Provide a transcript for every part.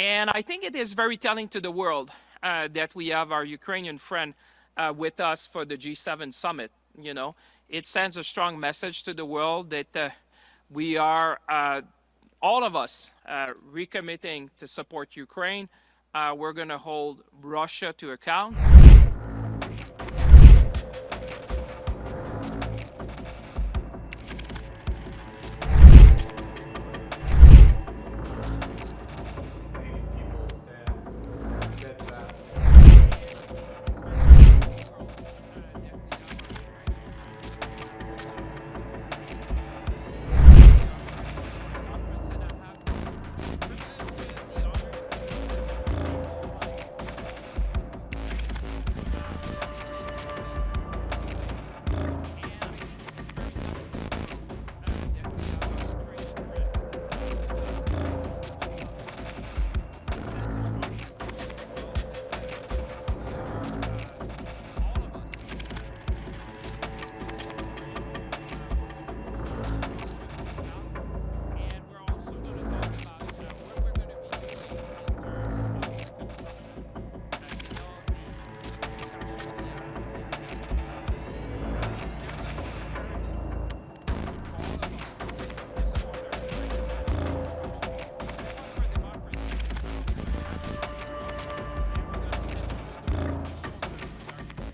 And I think it is very telling to the world that we have our Ukrainian friend with us for the G7 summit. You know, it sends a strong message to the world that we are, all of us, recommitting to support Ukraine. We're going to hold Russia to account.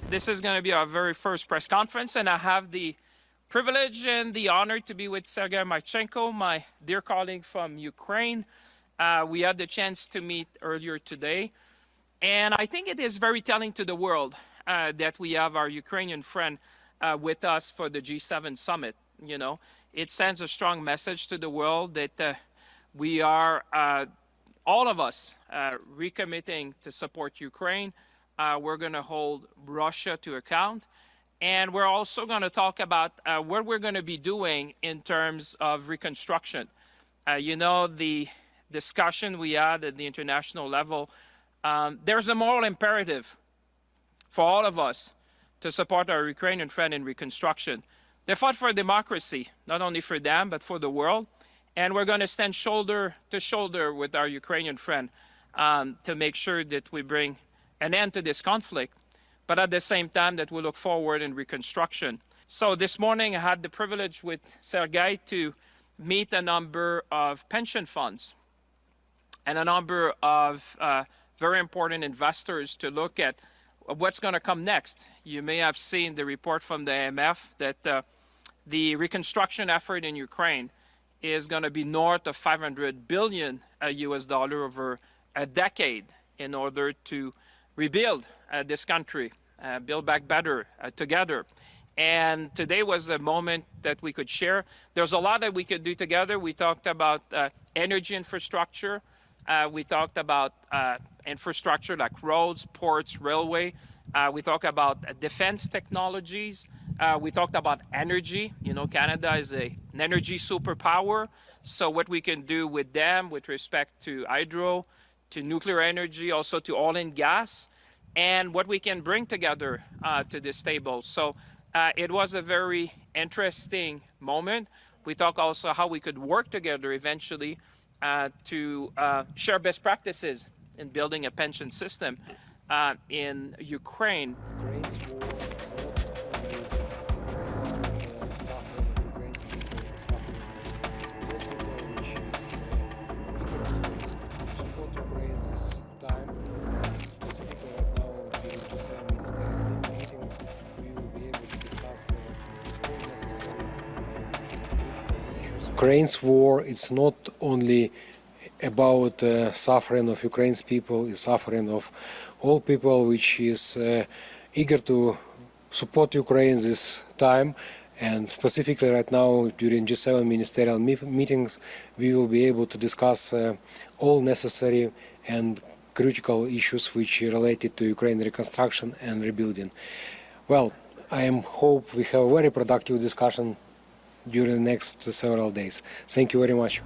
This is going to be our very first press conference, and I have the privilege and the honor to be with Sergei Marchenko, my dear colleague from Ukraine. We had the chance to meet earlier today, and I think it is very telling to the world that we have our Ukrainian friend with us for the G7 summit. You know, it sends a strong message to the world that we are, all of us, recommitting to support Ukraine. We're going to hold Russia to account. And we're also going to talk about what we're going to be doing in terms of reconstruction. You know, the discussion we had at the international level, there's a moral imperative for all of us to support our Ukrainian friend in reconstruction. They fought for democracy, not only for them, but for the world. And we're going to stand shoulder to shoulder with our Ukrainian friend to make sure that we bring an end to this conflict, but at the same time that we look forward in reconstruction. So this morning I had the privilege with Sergei to meet a number of pension funds and a number of very important investors to look at what's going to come next. You may have seen the report from the IMF that the reconstruction effort in Ukraine is going to be north of $500 billion US over a decade in order to rebuild this country, build back better together. And today was a moment that we could share. There's a lot that we could do together. We talked about energy infrastructure. We talked about infrastructure like roads, ports, railway. We talked about defense technologies. We talked about energy. You know, Canada is an energy superpower. So what we can do with them with respect to hydro, to nuclear energy, also to oil and gas, and what we can bring together to this table. So it was a very interesting moment. We talked also how we could work together eventually to share best practices in building a pension system in Ukraine. Ukraine's war, it's not only about suffering of Ukraine's people, it's suffering of all people, which is eager to support Ukraine this time. And specifically right now, during G7 ministerial meetings, we will be able to discuss all necessary and critical issues which are related to Ukraine reconstruction and rebuilding. Well, I hope we have a very productive discussion during the next several days. Thank you very much.